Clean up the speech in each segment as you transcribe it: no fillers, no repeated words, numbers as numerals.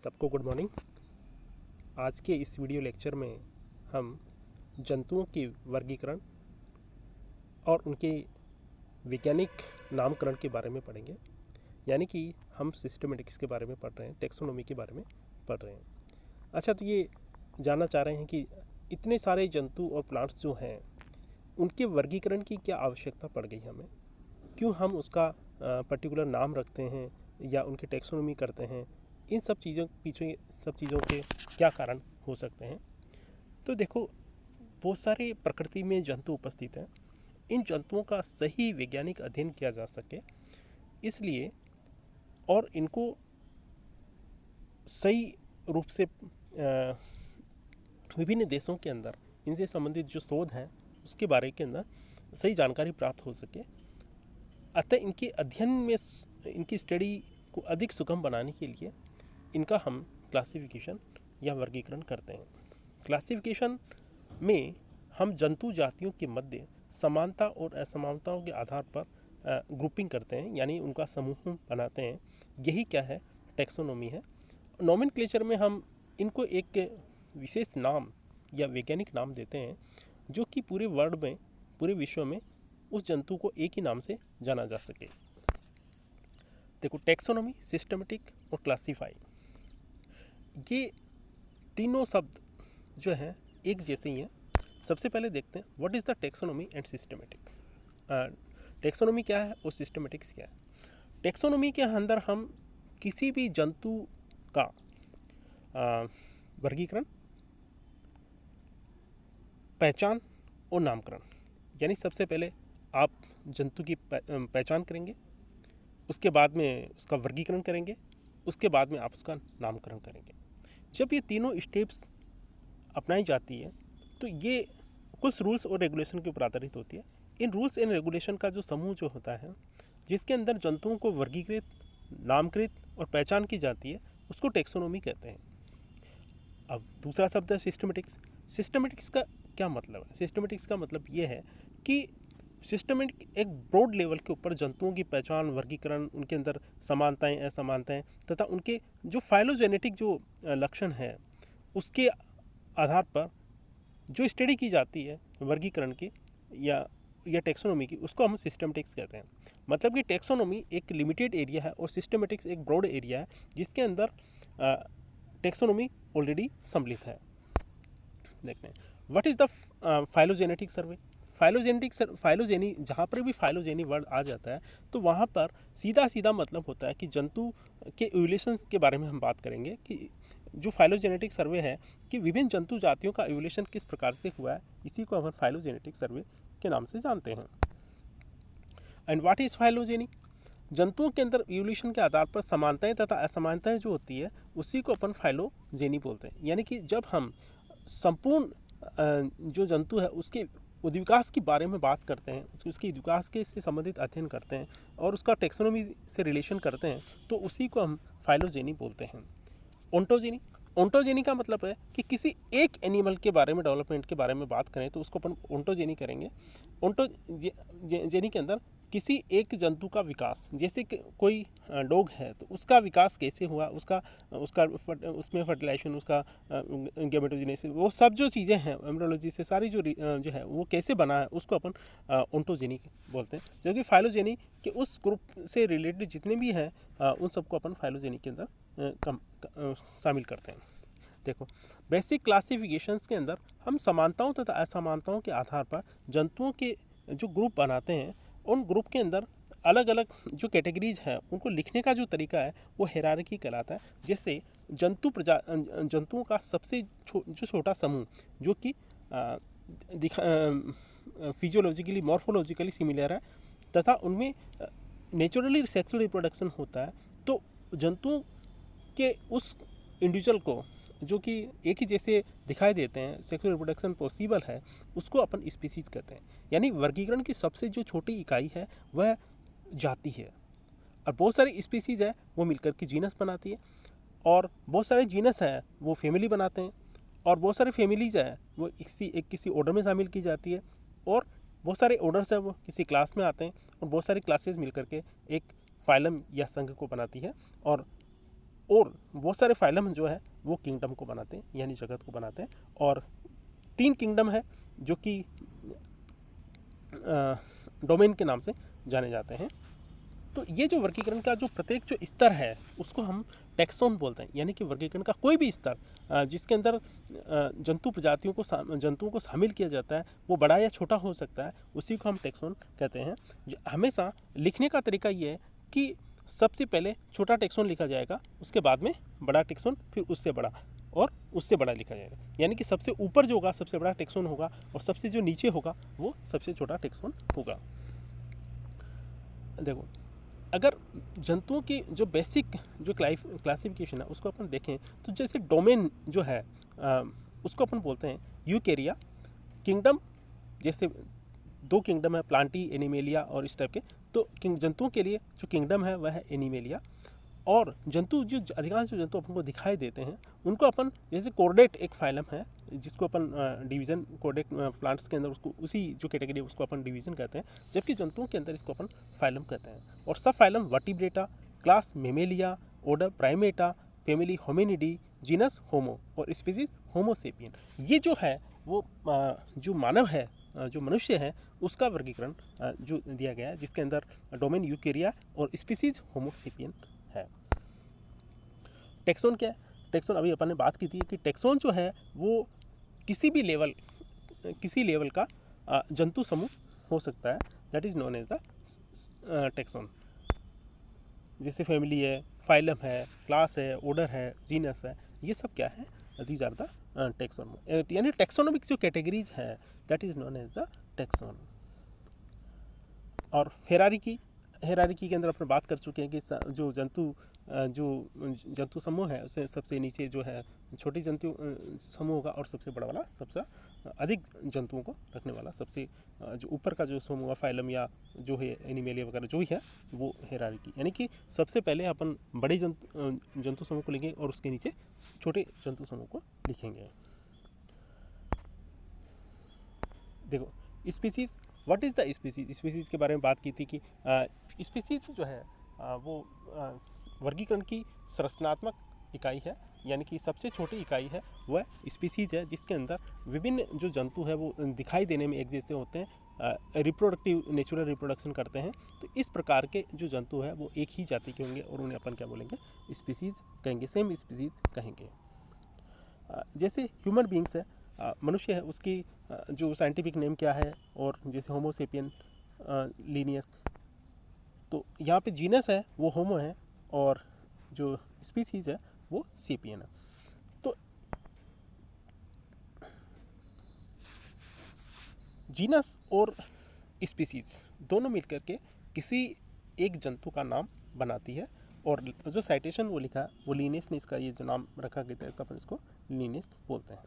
सबको good morning. आज के इस वीडियो लेक्चर में हम जंतुओं की वर्गीकरण और उनके वैज्ञानिक नामकरण के बारे में पढ़ेंगे। यानी कि हम सिस्टमेटिक्स के बारे में पढ़ रहे हैं, टेक्सोनोमी के बारे में पढ़ रहे हैं। अच्छा, तो ये जानना चाह रहे हैं कि इतने सारे जंतु और प्लांट्स जो हैं उनके वर्गीकरण की क्या आवश्यकता पड़ गई हमें, क्यों हम उसका पर्टिकुलर नाम रखते हैं या उनके टेक्सोनोमी करते हैं, इन सब चीज़ों पीछे सब चीज़ों के क्या कारण हो सकते हैं। तो देखो, बहुत सारे प्रकृति में जंतु उपस्थित हैं। इन जंतुओं का सही वैज्ञानिक अध्ययन किया जा सके इसलिए और इनको सही रूप से विभिन्न देशों के अंदर इनसे संबंधित जो शोध है उसके बारे के अंदर सही जानकारी प्राप्त हो सके, अतः इनके अध्ययन में इनकी स्टडी को अधिक सुगम बनाने के लिए इनका हम क्लासिफिकेशन या वर्गीकरण करते हैं। क्लासिफिकेशन में हम जंतु जातियों के मध्य समानता और असमानताओं के आधार पर ग्रुपिंग करते हैं, यानी उनका समूह बनाते हैं। यही क्या है, टेक्सोनोमी है। नोमेनक्लेचर में हम इनको एक विशेष नाम या वैज्ञानिक नाम देते हैं जो कि पूरे वर्ल्ड में, पूरे विश्व में उस जंतु को एक ही नाम से जाना जा सके। देखो, टेक्सोनोमी, सिस्टमेटिक और क्लासीफाई, ये तीनों शब्द जो हैं एक जैसे ही हैं। सबसे पहले देखते हैं what is the taxonomy and systematic. Taxonomy क्या है और सिस्टमेटिक्स क्या है। टेक्सोनोमी के अंदर हम किसी भी जंतु का वर्गीकरण, पहचान और नामकरण, यानी सबसे पहले आप जंतु की पहचान करेंगे, उसके बाद में उसका वर्गीकरण करेंगे, उसके बाद में आप उसका नामकरण करेंगे। जब ये तीनों स्टेप्स अपनाई जाती है तो ये कुछ रूल्स और रेगुलेशन के ऊपर आधारित होती है। इन रूल्स एंड रेगुलेशन का जो समूह जो होता है, जिसके अंदर जंतुओं को वर्गीकृत, नामकृत और पहचान की जाती है, उसको टेक्सोनोमी कहते हैं। अब दूसरा शब्द है सिस्टमेटिक्स। सिस्टमेटिक्स का क्या मतलब है? सिस्टमेटिक्स का मतलब ये है कि सिस्टमेटिक एक ब्रॉड लेवल के ऊपर जंतुओं की पहचान, वर्गीकरण, उनके अंदर समानताएं, असमानताएं तथा उनके जो फाइलोजेनेटिक जो लक्षण है उसके आधार पर जो स्टडी की जाती है वर्गीकरण की या टेक्सोनोमी की, उसको हम सिस्टमेटिक्स कहते हैं। मतलब कि टेक्सोनोमी एक लिमिटेड एरिया है और सिस्टमेटिक्स एक ब्रॉड एरिया है जिसके अंदर टेक्सोनोमी ऑलरेडी सम्मिलित है। देखते हैं what is the phylogenetic survey. Phylogeny, जहाँ पर भी फाइलोजेनी वर्ड आ जाता है तो वहाँ पर सीधा सीधा मतलब होता है कि जंतु के इवोल्यूशन के बारे में हम बात करेंगे कि जो फाइलोजेनेटिक सर्वे है कि विभिन्न जंतु जातियों का इवोल्यूशन किस प्रकार से हुआ है, इसी को हम फाइलोजेनेटिक सर्वे के नाम से जानते हैं। And what is phylogeny. जंतुओं के अंदर इवोल्यूशन के आधार पर समानताएं तथा असमानताएं जो होती है उसी को अपन फाइलोजेनी बोलते हैं। यानी कि जब हम संपूर्ण जो जंतु है उसके उद्विकास के बारे में बात करते हैं, उसके विकास के से संबंधित अध्ययन करते हैं और उसका टेक्सोनोमी से रिलेशन करते हैं, तो उसी को हम फाइलोजेनी बोलते हैं। ओंटोजेनी। ओंटोजेनी का मतलब है कि किसी एक एनिमल के बारे में, डेवलपमेंट के बारे में बात करें तो उसको अपन ओंटोजेनी करेंगे। ओंटोजेनी के अंदर किसी एक जंतु का विकास, जैसे कि कोई डॉग है तो उसका विकास कैसे हुआ, उसका उसमें फर्टिलाइजेशन, उसका गैमेटोजेनेसिस, वो सब जो चीज़ें हैं एम्ब्रियोलॉजी से सारी जो है वो कैसे बना है, उसको अपन ओंटोजेनी बोलते हैं। जबकि फाइलोजेनी के उस ग्रुप से रिलेटेड जितने भी हैं उन सबको अपन फाइलोजेनी के अंदर शामिल करते हैं। देखो, बेसिक क्लासिफिकेशंस के अंदर हम समानताओं तथा असमानताओं के आधार पर जंतुओं के जो ग्रुप बनाते हैं, उन ग्रुप के अंदर अलग अलग जो कैटेगरीज है उनको लिखने का जो तरीका है वो हायरार्की कहलाता है। जैसे जंतुओं का सबसे जो छोटा समूह जो कि फिजियोलॉजिकली, मॉर्फोलॉजिकली सिमिलर है तथा उनमें नेचुरली सेक्सुअल रिप्रोडक्शन होता है, तो जंतुओं के उस इंडिविजुअल को जो कि एक ही जैसे दिखाई देते हैं, सेक्सुअल रिप्रोडक्शन पॉसिबल है, उसको अपन स्पीसीज कहते हैं। यानी वर्गीकरण की सबसे जो छोटी इकाई है वह जाति है, और बहुत सारी स्पीसीज है वो मिलकर के जीनस बनाती है, और बहुत सारे जीनस हैं वो फैमिली बनाते हैं, और बहुत सारी फैमिलीज है वो किसी ऑर्डर में शामिल की जाती है, और बहुत सारे ऑर्डर्स है वो किसी क्लास में आते हैं, और बहुत सारी क्लासेस मिलकर के एक फाइलम या संघ को बनाती है, और और बहुत सारे फाइलम जो है वो किंगडम को बनाते हैं, यानी जगत को बनाते हैं। और 3 किंगडम है जो कि डोमेन के नाम से जाने जाते हैं। तो ये जो वर्गीकरण का जो प्रत्येक जो स्तर है उसको हम टैक्सोन बोलते हैं, यानी कि वर्गीकरण का कोई भी स्तर जिसके अंदर जंतुओं को शामिल किया जाता है, वो बड़ा या छोटा हो सकता है, उसी को हम टैक्सोन कहते हैं। हमेशा लिखने का तरीका ये है कि सबसे पहले छोटा टैक्सोन लिखा जाएगा, उसके बाद में बड़ा टैक्सोन, फिर उससे बड़ा और उससे बड़ा लिखा जाएगा। यानी कि सबसे ऊपर जो होगा सबसे बड़ा टैक्सोन होगा, और सबसे जो नीचे होगा वो सबसे छोटा टैक्सोन होगा। देखो, अगर जंतुओं की जो बेसिक जो क्लासिफिकेशन है उसको अपन देखें, तो जैसे डोमेन जो है उसको अपन बोलते हैं यूकेरिया। किंगडम, जैसे 2 किंगडम है, प्लांटी, एनिमेलिया और इस टाइप के। तो जंतुओं के लिए जो किंगडम है वह है एनिमेलिया। और जंतु जो अधिकांश जो जंतु अपन को दिखाई देते हैं उनको अपन, जैसे कोर्डेट एक फाइलम है जिसको अपन डिवीज़न, कोर्डेट प्लांट्स के अंदर उसको उसी जो कैटेगरी है उसको अपन डिवीज़न कहते हैं, जबकि जंतुओं के अंदर इसको अपन फाइलम कहते हैं। और सब phylum vertebrata, class mammalia, order primata, family hominidae, genus homo और स्पीसीज होमो सेपियन। ये जो है वो जो मानव है, जो मनुष्य है, उसका वर्गीकरण जो दिया गया है, जिसके अंदर डोमेन यूकेरिया और स्पीसीज होमो सेपियन है। टैक्सोन क्या है? टैक्सोन अभी अपन ने बात की थी कि टैक्सोन जो है वो किसी लेवल का जंतु समूह हो सकता है, that is known as the taxon. जैसे फैमिली है, फाइलम है, क्लास है, ऑर्डर है, जीनस है, ये सब क्या है? These are the taxon. यानी टैक्सोनोमिक जो कैटेगरीज है that is known as the taxon. और हेरारिकी के अंदर अपन बात कर चुके हैं कि जो जंतु समूह है उससे सबसे नीचे जो है छोटी जंतु समूह होगा, और सबसे बड़ा वाला सबसे अधिक जंतुओं को रखने वाला सबसे जो ऊपर का जो समूह फाइलम या जो है एनिमेलिया वगैरह जो भी है वो हेरारिकी। यानी कि सबसे पहले अपन बड़े जंतु समूह को लिखेंगे और उसके नीचे छोटे जंतु समूह को लिखेंगे। देखो, species, what is the species? Species के बारे में बात की थी कि स्पीसीज जो है वो वर्गीकरण की संरचनात्मक इकाई है, यानी कि सबसे छोटी इकाई है वह स्पीसीज है, जिसके अंदर विभिन्न जो जंतु है वो दिखाई देने में एक जैसे होते हैं, नेचुरल रिप्रोडक्शन करते हैं। तो इस प्रकार के जो जंतु है वो एक ही जाति के होंगे और उन्हें अपन क्या बोलेंगे? स्पीसीज कहेंगे, सेम स्पीसीज कहेंगे। जैसे ह्यूमन बींग्स है, मनुष्य है, उसकी जो साइंटिफिक नेम क्या है, और जैसे होमो सेपियन लीनियस, तो यहाँ पे जीनस है वो होमो है और जो स्पीसीज है वो सेपियन है। तो जीनस और स्पीसीज दोनों मिलकर के किसी एक जंतु का नाम बनाती है, और जो साइटेशन वो लिखा है वो लीनियस ने इसका ये जो नाम रखा गया था अपन इसको लीनियस बोलते हैं।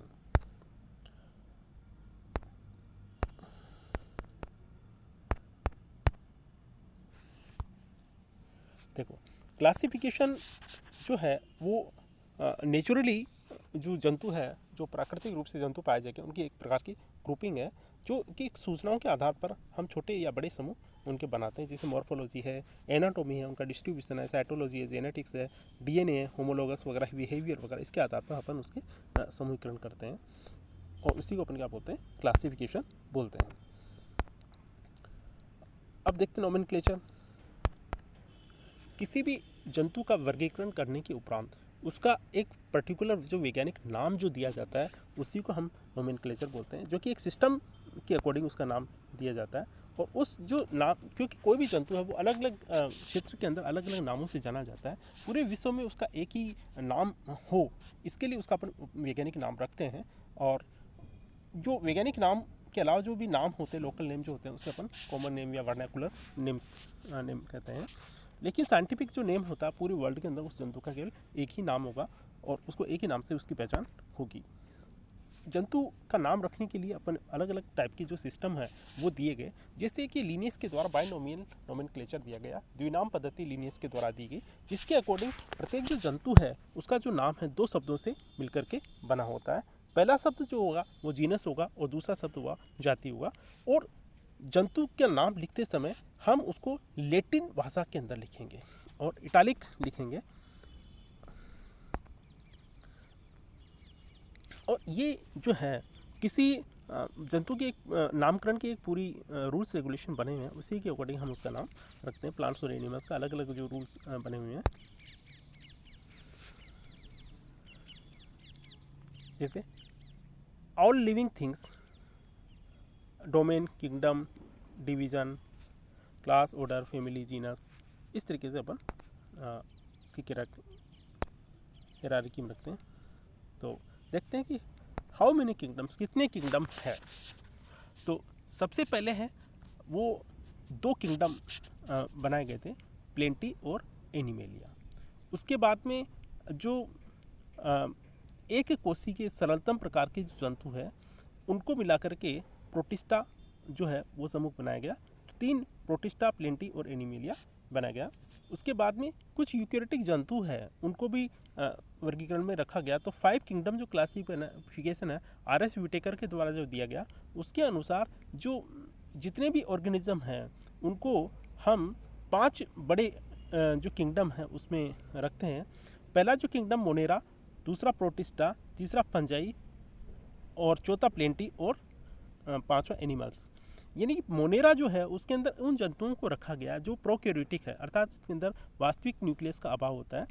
देखो, क्लासिफिकेशन जो है वो नेचुरली जो जंतु है, जो प्राकृतिक रूप से जंतु पाए जाएंगे, उनकी एक प्रकार की ग्रुपिंग है जो कि सूचनाओं के आधार पर हम छोटे या बड़े समूह उनके बनाते हैं। जैसे मॉर्फोलॉजी है, एनाटोमी है, उनका डिस्ट्रीब्यूशन है, साइटोलॉजी है, जेनेटिक्स है, डीएनए है, होमोलोगस वगैरह, बिहेवियर वगैरह, इसके आधार पर अपन उसके समूहीकरण करते हैं और उसी को अपन क्या बोलते हैं? क्लासिफिकेशन बोलते हैं। अब देखते हैं नोमेनक्लेचर। किसी भी जंतु का वर्गीकरण करने के उपरांत उसका एक पर्टिकुलर जो वैज्ञानिक नाम जो दिया जाता है उसी को हम नोमेनक्लेचर बोलते हैं, जो कि एक सिस्टम के अकॉर्डिंग उसका नाम दिया जाता है। और उस जो नाम, क्योंकि कोई भी जंतु है वो अलग अलग क्षेत्र के अंदर अलग अलग नामों से जाना जाता है, पूरे विश्व में उसका एक ही नाम हो, इसके लिए उसका अपन वैज्ञानिक नाम रखते हैं। और जो वैज्ञानिक नाम के अलावा जो भी नाम होते हैं, लोकल नेम जो होते हैं, उसे अपन कॉमन नेम या वर्नाकुलर नेम कहते हैं। लेकिन साइंटिफिक जो नेम होता है पूरे वर्ल्ड के अंदर उस जंतु का केवल एक ही नाम होगा और उसको एक ही नाम से उसकी पहचान होगी। जंतु का नाम रखने के लिए अपन अलग अलग टाइप की जो सिस्टम है वो दिए गए, जैसे कि लीनियस के द्वारा बाइनोमियल नोमेनक्लेचर दिया गया, द्विनाम पद्धति लीनियस के द्वारा दी गई, जिसके अकॉर्डिंग प्रत्येक जो जंतु है उसका जो नाम है 2 शब्दों से मिलकर के बना होता है। पहला शब्द जो होगा वो जीनस होगा और दूसरा शब्द होगा जाति होगा। और जंतु का नाम लिखते समय हम उसको लैटिन भाषा के अंदर लिखेंगे और इटालिक लिखेंगे। और ये जो है किसी जंतु के एक नामकरण की एक पूरी रूल्स रेगुलेशन बने हुए हैं, उसी के अकॉर्डिंग हम उसका नाम रखते हैं। प्लांट्स और एनिमल्स का अलग अलग जो रूल्स बने हुए हैं, जैसे all living things, domain, kingdom, division, class, order, family, genus, इस तरीके से अपन उसकी हायरार्की में रखते हैं। तो देखते हैं कि हाउ मेनी किंगडम्स, कितने किंगडम है। तो सबसे पहले है वो 2 किंगडम बनाए गए थे, प्लेंटी और एनिमेलिया। उसके बाद में जो एक कोशी के सरलतम प्रकार के जो जंतु है उनको मिलाकर के प्रोटिस्टा जो है वो समूह बनाया गया। 3 प्रोटिस्टा, प्लेंटी और एनिमेलिया बनाया गया। उसके बाद में कुछ यूकेरियोटिक जंतु है उनको भी वर्गीकरण में रखा गया। तो 5 किंगडम जो क्लासिफिकेशन है आर.एस. विटेकर के द्वारा जो दिया गया, उसके अनुसार जो जितने भी ऑर्गेनिज्म हैं उनको हम 5 बड़े जो किंगडम है उसमें रखते हैं। पहला जो किंगडम मोनेरा, दूसरा प्रोटिस्टा, तीसरा फंजाई और चौथा प्लेंटी और पांचवा एनिमल्स। यानी कि मोनेरा जो है उसके अंदर उन जंतुओं को रखा गया जो प्रोकैरियोटिक है, अर्थात इसके अंदर वास्तविक न्यूक्लियस का अभाव होता है।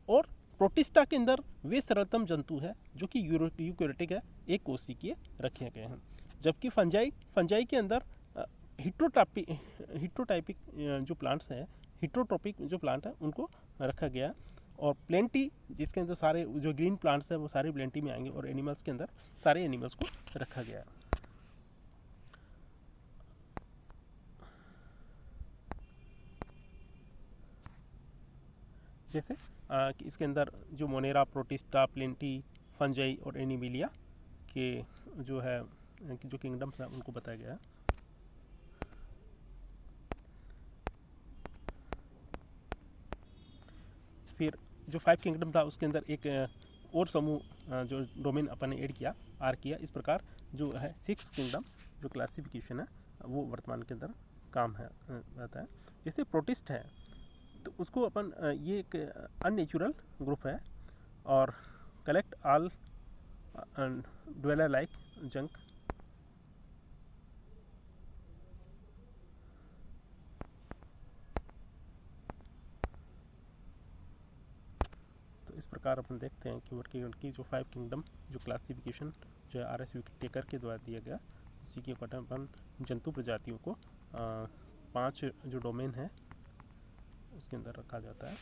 और प्रोटिस्टा के अंदर वे सरलतम जंतु है जो कि यूकैरियोटिक है, एक कोशिकीय रखे गए हैं। जबकि फंजाई के अंदर हिट्रोटाइपिक जो प्लांट्स हैं, हिट्रोट्रोपिक जो प्लांट है उनको रखा गया। और प्लेंटी जिसके अंदर सारे जो ग्रीन प्लांट्स है वो सारे प्लेंटी में आएंगे। और एनिमल्स के अंदर सारे एनिमल्स को रखा गया है। जैसे कि इसके अंदर जो मोनेरा, प्रोटिस्टा, प्लेंटी, फंजाई और एनिमिलिया के जो है जो किंगडम्स हैं उनको बताया गया है। फिर जो 5 किंगडम था उसके अंदर एक और समूह जो डोमेन अपन ने ऐड किया, आर किया। इस प्रकार जो है 6 किंगडम जो क्लासिफिकेशन है वो वर्तमान के अंदर काम है रहता है। जैसे प्रोटिस्ट है तो उसको अपन ये एक अननेचुरल ग्रुप है और collect all dweller like junk. तो इस प्रकार अपन देखते हैं कि उनकी जो 5 किंगडम जो क्लासिफिकेशन जो है आर.एस. विटेकर के द्वारा दिया गया, उसी के ऊपर अपन जंतु प्रजातियों को 5 जो डोमेन है उसके अंदर रखा जाता है।